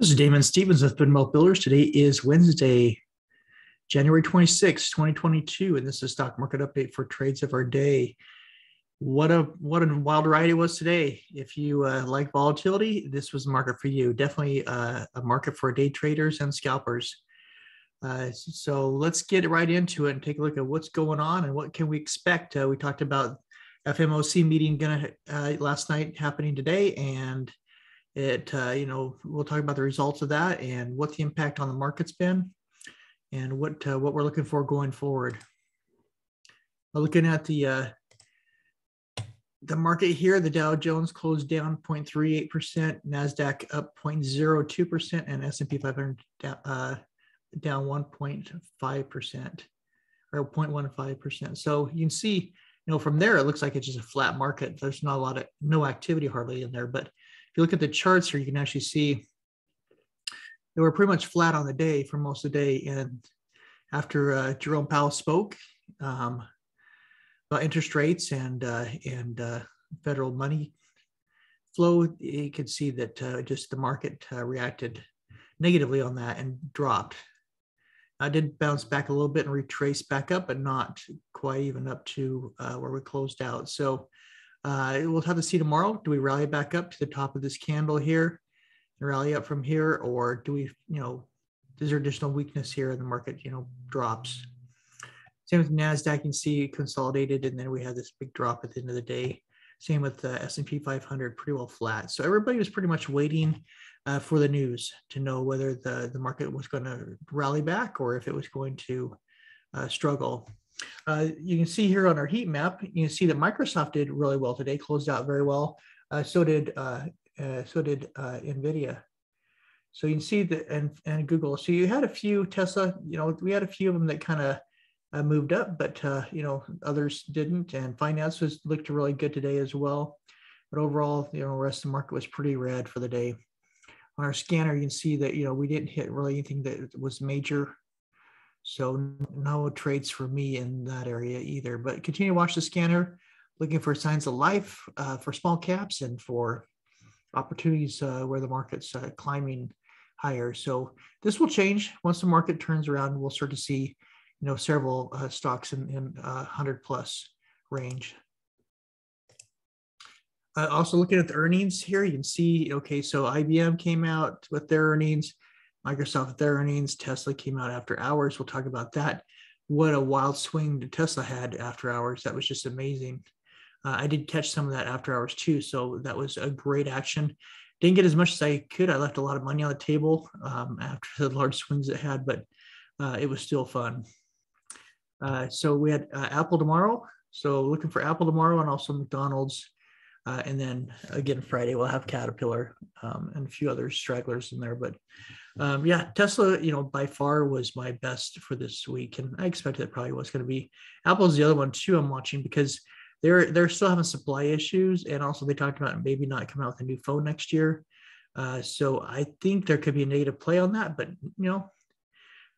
This is Damon Stevens with Wealth Builders. Today is Wednesday, January 26, 2022, and this is stock market update for trades of our day. What a wild ride it was today. If you like volatility, this was the market for you. Definitely a market for day traders and scalpers. So let's get right into it and take a look at what's going on and what can we expect. We talked about FOMC meeting last night happening today, and we'll talk about the results of that and what the impact on the market's been and what we're looking for going forward. Looking at the market here, the Dow Jones closed down 0.38%, NASDAQ up 0.02%, and S&P 500 down 1.5% or 0.15%. So you can see, from there, it looks like it's just a flat market. There's not no activity hardly in there, but if you look at the charts here, you can actually see they were pretty much flat on the day for most of the day. And after Jerome Powell spoke about interest rates and federal money flow, you could see that just the market reacted negatively on that and dropped. I did bounce back a little bit and retrace back up, but not quite even up to where we closed out. So we'll have to see tomorrow. Do we rally back up to the top of this candle here and rally up from here? Or do we, is there additional weakness here in the market, drops? Same with NASDAQ, you can see consolidated, and then we had this big drop at the end of the day. Same with the S&P 500, pretty well flat. So everybody was pretty much waiting for the news to know whether the market was going to rally back or if it was going to struggle. You can see here on our heat map, you can see that Microsoft did really well today, closed out very well. So did NVIDIA. So you can see that, and Google. So you had a few Tesla, we had a few of them that kind of moved up, but others didn't. And finance looked really good today as well. But overall, the rest of the market was pretty red for the day. On our scanner, you can see that, we didn't hit really anything that was major. So no trades for me in that area either, but continue to watch the scanner, looking for signs of life for small caps and for opportunities where the market's climbing higher. So this will change once the market turns around. We'll start to see, several stocks in 100 plus range. Also looking at the earnings here, you can see, okay, so IBM came out with their earnings, Microsoft with their earnings, Tesla came out after hours. We'll talk about that. What a wild swing Tesla had after hours. That was just amazing. I did catch some of that after hours too, so that was a great action. Didn't get as much as I could. I left a lot of money on the table after the large swings it had, but it was still fun. So we had Apple tomorrow. So looking for Apple tomorrow, and also McDonald's. And then again, Friday, we'll have Caterpillar and a few other stragglers in there. But yeah, Tesla, by far was my best for this week. And I expected it probably was going to be. Apple's the other one too I'm watching, because they're still having supply issues. And also they talked about maybe not coming out with a new phone next year. So I think there could be a negative play on that. But,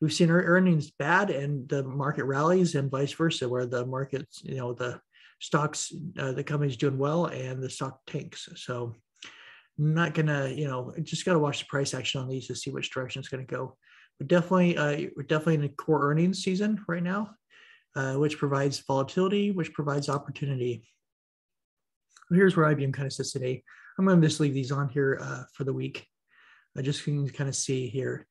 we've seen our earnings bad and the market rallies, and vice versa, where the markets, the stocks, the company's doing well and the stock tanks. So I'm not gonna, just got to watch the price action on these to see which direction it's going to go. But definitely, we're definitely in a core earnings season right now, which provides volatility, which provides opportunity. Here's where IBM kind of sits today. I'm going to just leave these on here for the week. I just can kind of see here,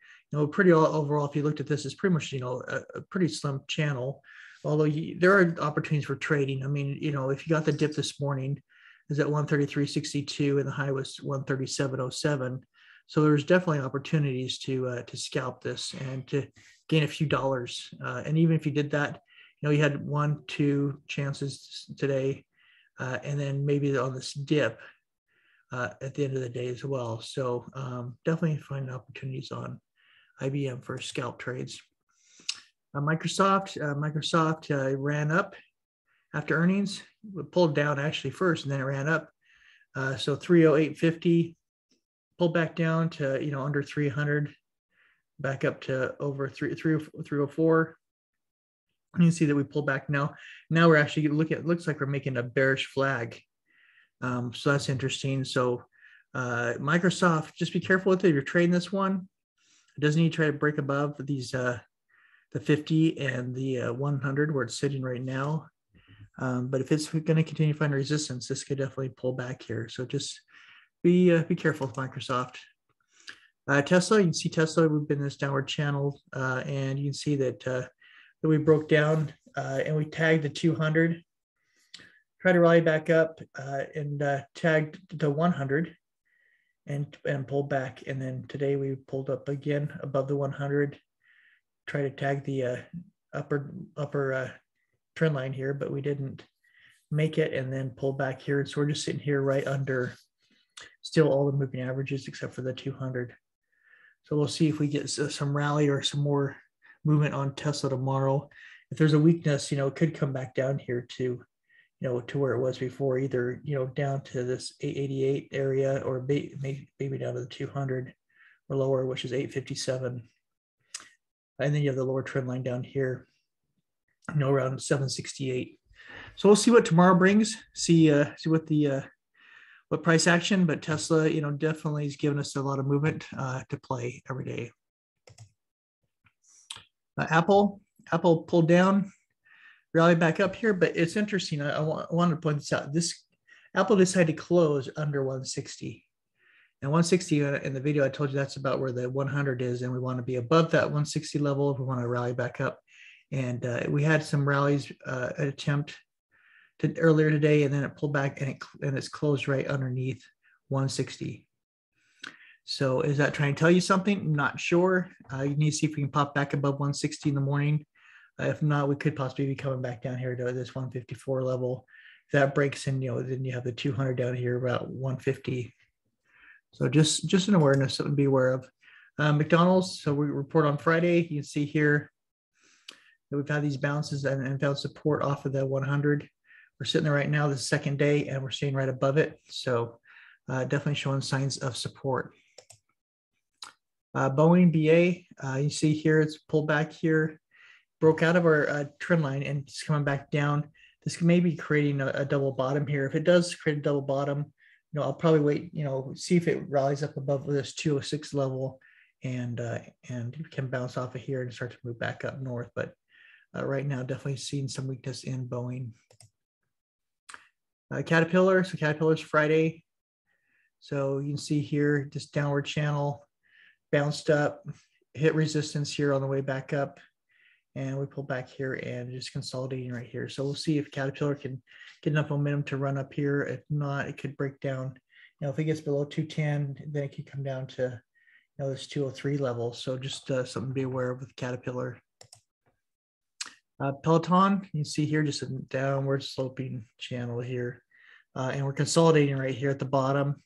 pretty overall, if you looked at this, it's pretty much, a pretty slim channel. Although there are opportunities for trading. I mean, if you got the dip this morning, is at 133.62 and the high was 137.07. So there's definitely opportunities to scalp this and to gain a few dollars. And even if you did that, you had 1-2 chances today, and then maybe on this dip at the end of the day as well. So definitely find opportunities on IBM for scalp trades. Microsoft ran up after earnings. It pulled down actually first, and then it ran up. So 308.50, pulled back down to under 300, back up to over 304. You can see that we pulled back now. Now we're actually looks like we're making a bearish flag. So that's interesting. So Microsoft, just be careful with it if you're trading this one. It doesn't need to try to break above these the 50 and the 100 where it's sitting right now. But if it's going to continue to find resistance, this could definitely pull back here. So just be careful with Microsoft. Tesla, you can see Tesla, we've been in this downward channel, and you can see that we broke down and we tagged the 200, tried to rally back up and tagged the 100 and pulled back. And then today we pulled up again above the 100, try to tag the upper trend line here, but we didn't make it, and then pull back here. So we're just sitting here right under still all the moving averages except for the 200. So we'll see if we get some rally or some more movement on Tesla tomorrow. If there's a weakness, it could come back down here to, to where it was before, either, down to this 888 area or maybe down to the 200 or lower, which is 857. And then you have the lower trend line down here, around 768. So we'll see what tomorrow brings. See what price action. But Tesla, definitely is giving us a lot of movement to play every day. Apple pulled down, rallied back up here, but it's interesting. I want to point this out. This Apple decided to close under 160. And 160 in the video, I told you that's about where the 100 is, and we want to be above that 160 level if we want to rally back up. And we had some rallies attempt earlier today, and then it pulled back and it's closed right underneath 160. So is that trying to tell you something? I'm not sure. You need to see if we can pop back above 160 in the morning. If not, we could possibly be coming back down here to this 154 level. If that breaks in, then you have the 200 down here about 150. So just an awareness that would be aware of. McDonald's, so we report on Friday. You can see here that we've had these bounces and found support off of the 100. We're sitting there right now, the second day, and we're staying right above it. So definitely showing signs of support. Boeing BA, you see here, it's pulled back here, broke out of our trend line and it's coming back down. This may be creating a double bottom here. If it does create a double bottom, I'll probably wait, see if it rallies up above this 206 level and can bounce off of here and start to move back up north. But right now, definitely seeing some weakness in Boeing. Caterpillar, so Caterpillar's Friday. So you can see here, this downward channel bounced up, hit resistance here on the way back up, and we pull back here and just consolidating right here. So we'll see if Caterpillar can get enough momentum to run up here. If not, it could break down. If it gets below 210, then it could come down to this 203 level. So just something to be aware of with Caterpillar. Peloton, you can see here just a downward sloping channel here, and we're consolidating right here at the bottom.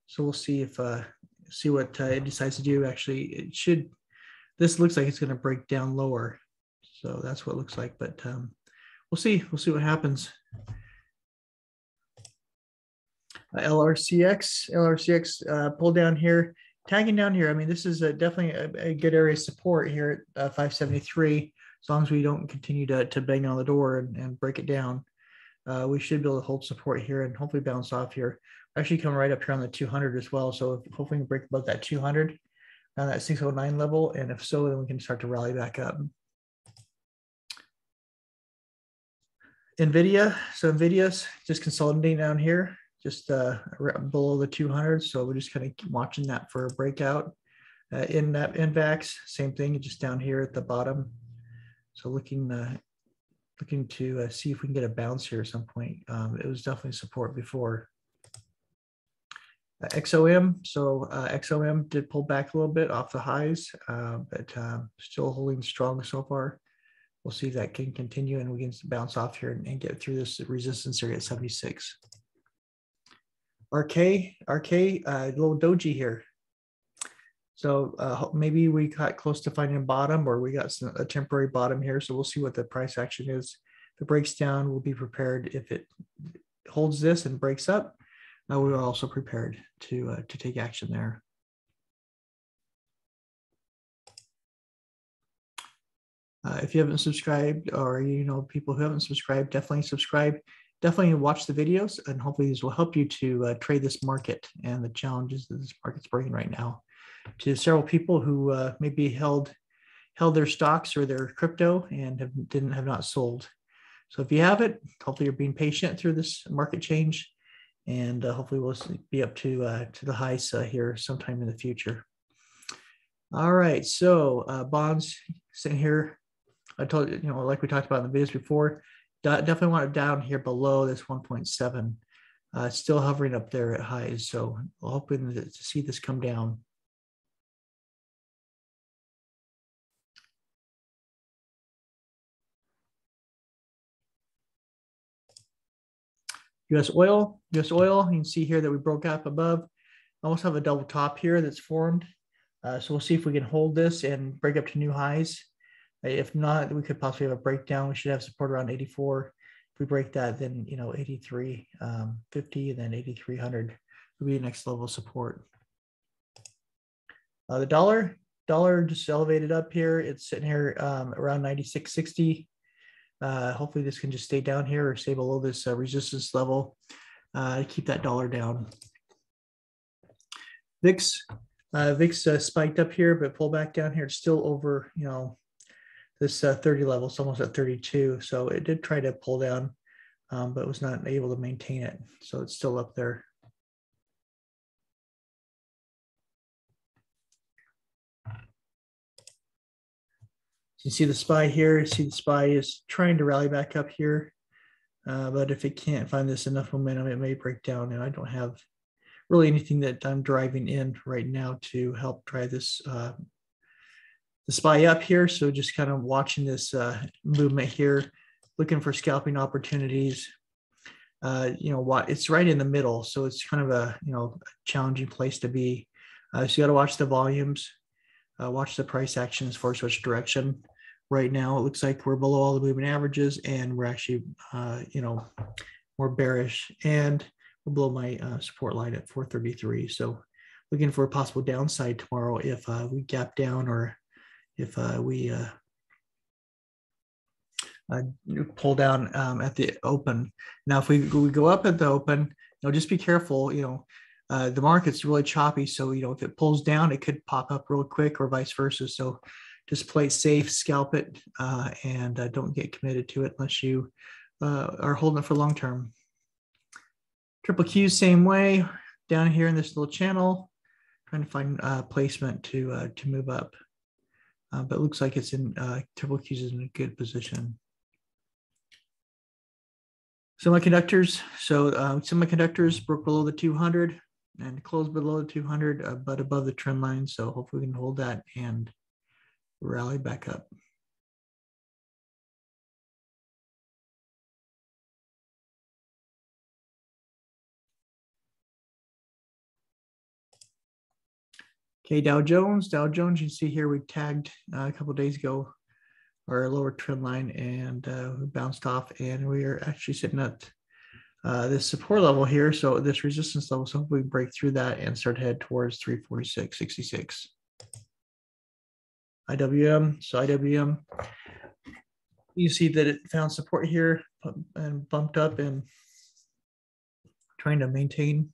So we'll see if see what it decides to do. Actually, it should. This looks like it's going to break down lower, so that's what it looks like. But we'll see. We'll see what happens. LRCX pulled down here, tagging down here. I mean, this is definitely a good area of support here at 573. As long as we don't continue to bang on the door and break it down, we should be able to hold support here and hopefully bounce off here. Actually come right up here on the 200 as well. So hopefully we can break above that 200 on that 609 level. And if so, then we can start to rally back up. NVIDIA. So NVIDIA's just consolidating down here, just below the 200. So we're just kind of watching that for a breakout. In that NVAX, same thing, just down here at the bottom. So looking to see if we can get a bounce here at some point. It was definitely support before. XOM, so XOM did pull back a little bit off the highs, but still holding strong so far. We'll see if that can continue and we can bounce off here and get through this resistance area at 76. RK, a little doji here. So maybe we got close to finding a bottom, or we got a temporary bottom here. So we'll see what the price action is. If it breaks down, we'll be prepared. If it holds this and breaks up, we are also prepared to take action there. If you haven't subscribed, or people who haven't subscribed, definitely subscribe. definitely watch the videos, and hopefully these will help you to trade this market and the challenges that this market's bringing right now. To several people who maybe held their stocks or their crypto and have not sold. So if you have it, hopefully you're being patient through this market change, and hopefully we'll be up to the highs here sometime in the future. All right, so bonds sitting here. I told you, like we talked about in the videos before, definitely want it down here below this 1.7. Still hovering up there at highs, so we're hoping to see this come down. US oil, you can see here that we broke up above. Almost have a double top here that's formed. So we'll see if we can hold this and break up to new highs. If not, we could possibly have a breakdown. We should have support around 84. If we break that, then 83.50, and then 8,300 would be the next level of support. The dollar just elevated up here. It's sitting here around 96.60. Hopefully this can just stay down here or stay below this resistance level to keep that dollar down. VIX spiked up here, but pulled back down here. It's still over, this 30 level. It's almost at 32. So it did try to pull down, but was not able to maintain it. So it's still up there. You see the SPY here. You see the SPY is trying to rally back up here. But if it can't find this enough momentum, it may break down. And I don't have really anything that I'm driving in right now to help drive this the SPY up here. So just kind of watching this movement here, looking for scalping opportunities. It's right in the middle, so it's kind of a challenging place to be. So you got to watch the volumes, watch the price action as far as which direction. Right now, it looks like we're below all the moving averages, and we're actually more bearish, and we're below my support line at 433. So looking for a possible downside tomorrow if we gap down, or if we pull down at the open. Now, if we go up at the open, just be careful. The market's really choppy, so if it pulls down, it could pop up real quick, or vice versa. So just play it safe, scalp it, and don't get committed to it unless you are holding it for long term. Triple Q, same way, down here in this little channel, trying to find placement to move up. But it looks like it's in Triple Q's is in a good position. Semiconductors. So semiconductors broke below the 200 and closed below the 200, but above the trend line. So hopefully we can hold that and rally back up. Okay, Dow Jones, you see here we tagged a couple of days ago our lower trend line, and we bounced off, and we are actually sitting at this support level here. So this resistance level, so hopefully we break through that and start to head towards 346.66. IWM, so IWM, you see that it found support here and bumped up and trying to maintain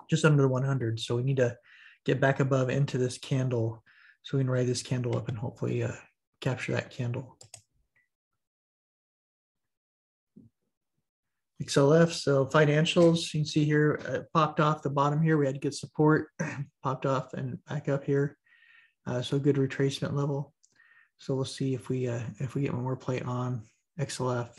just under the 100. So we need to get back above into this candle so we can ride this candle up and hopefully capture that candle. XLF, so financials, you can see here, popped off the bottom here. We had good support, popped off and back up here. So good retracement level. So we'll see if we get one more play on XLF.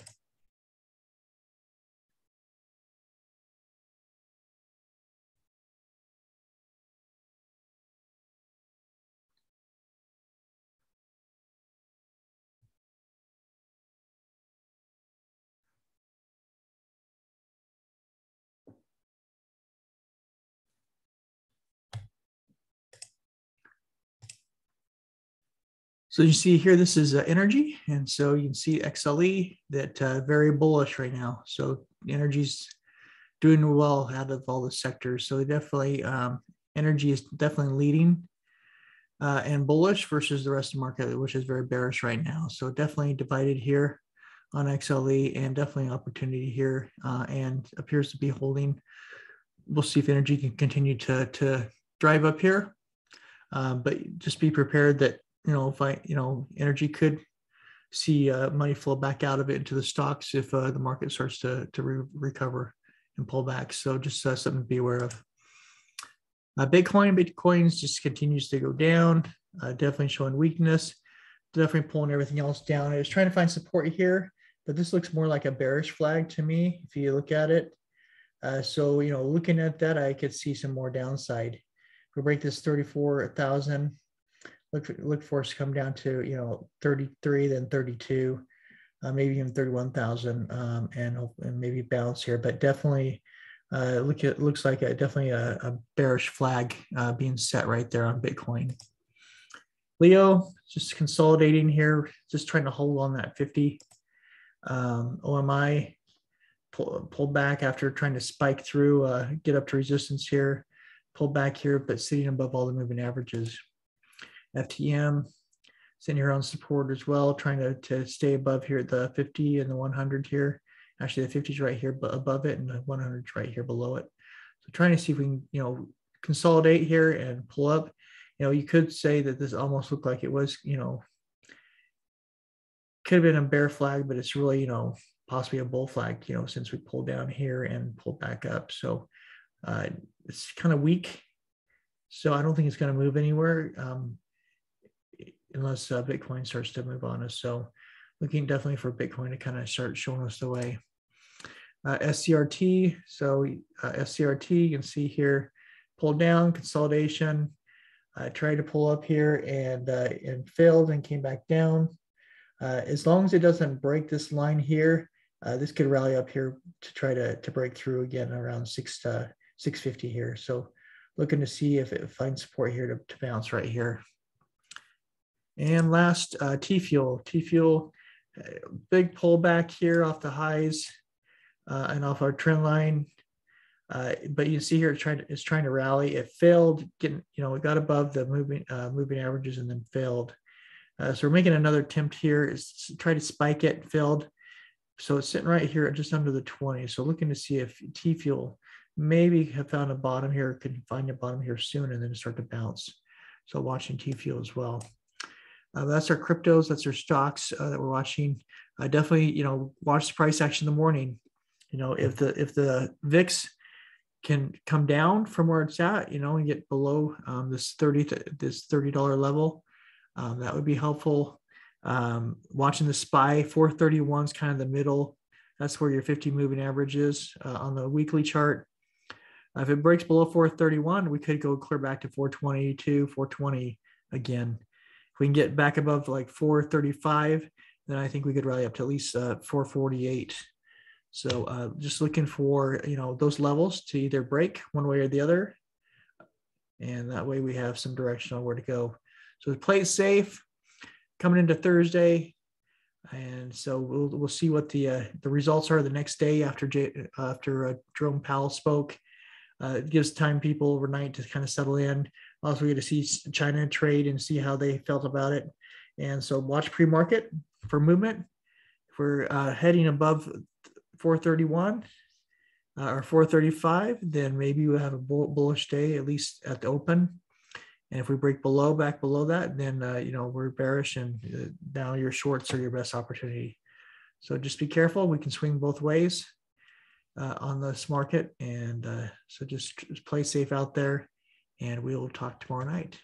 So you see here, this is energy. And so you can see XLE that very bullish right now. So energy's doing well out of all the sectors. So definitely energy is definitely leading and bullish versus the rest of the market, which is very bearish right now. So definitely divided here on XLE, and definitely an opportunity here, and appears to be holding. We'll see if energy can continue to drive up here, but just be prepared that energy could see money flow back out of it into the stocks if the market starts to recover and pull back. So just something to be aware of. Bitcoin just continues to go down, definitely showing weakness, definitely pulling everything else down. I was trying to find support here, but this looks more like a bearish flag to me if you look at it. So looking at that, I could see some more downside. If we break this 34,000, look for us to come down to 33, then 32, maybe even 31,000, and maybe bounce here. But definitely, looks like definitely a bearish flag being set right there on Bitcoin. Leo just consolidating here, just trying to hold on that 50. OMI pulled back after trying to spike through, get up to resistance here, pulled back here, but sitting above all the moving averages. FTM sitting here on support as well, trying to stay above here at the 50 and the 100 here. Actually, the 50 is right here above it, and the 100 is right here below it. So trying to see if we can, consolidate here and pull up. You could say that this almost looked like it was, could have been a bear flag, but it's really, possibly a bull flag, since we pulled down here and pulled back up. So it's kind of weak. So I don't think it's going to move anywhere unless Bitcoin starts to move on us. So looking definitely for Bitcoin to kind of start showing us the way. SCRT. So SCRT, you can see here, pulled down, consolidation. Tried to pull up here and failed and came back down. As long as it doesn't break this line here, this could rally up here to try to break through again around 650 here. So looking to see if it finds support here to bounce right here. And last, T-Fuel. T-Fuel, big pullback here off the highs and off our trend line. But you see here, it's trying to rally. It failed, it got above the moving averages and then failed. So we're making another attempt here. Is try to spike it, failed. So it's sitting right here just under the 20. So looking to see if T-Fuel maybe have found a bottom here, could find a bottom here soon and then start to bounce. So watching T-Fuel as well. That's our cryptos, that's our stocks that we're watching. Definitely, watch the price action in the morning. If the VIX can come down from where it's at, and get below this $30 level, that would be helpful. Watching the SPY, 431 is kind of the middle. That's where your 50 moving average is on the weekly chart. If it breaks below 431, we could go clear back to 422, 420 again. If we can get back above like 435, then I think we could rally up to at least 448. So just looking for, those levels to either break one way or the other. And that way we have some direction on where to go. So play it safe coming into Thursday. And so we'll see what the results are the next day after Jerome Powell spoke. It gives time people overnight to kind of settle in. Also, we get to see China trade and see how they felt about it. And so watch pre-market for movement. If we're heading above 431 or 435, then maybe we'll have a bullish day, at least at the open. And if we break back below that, then, we're bearish, and now your shorts are your best opportunity. So just be careful. We can swing both ways on this market. And so just play safe out there, and we'll talk tomorrow night.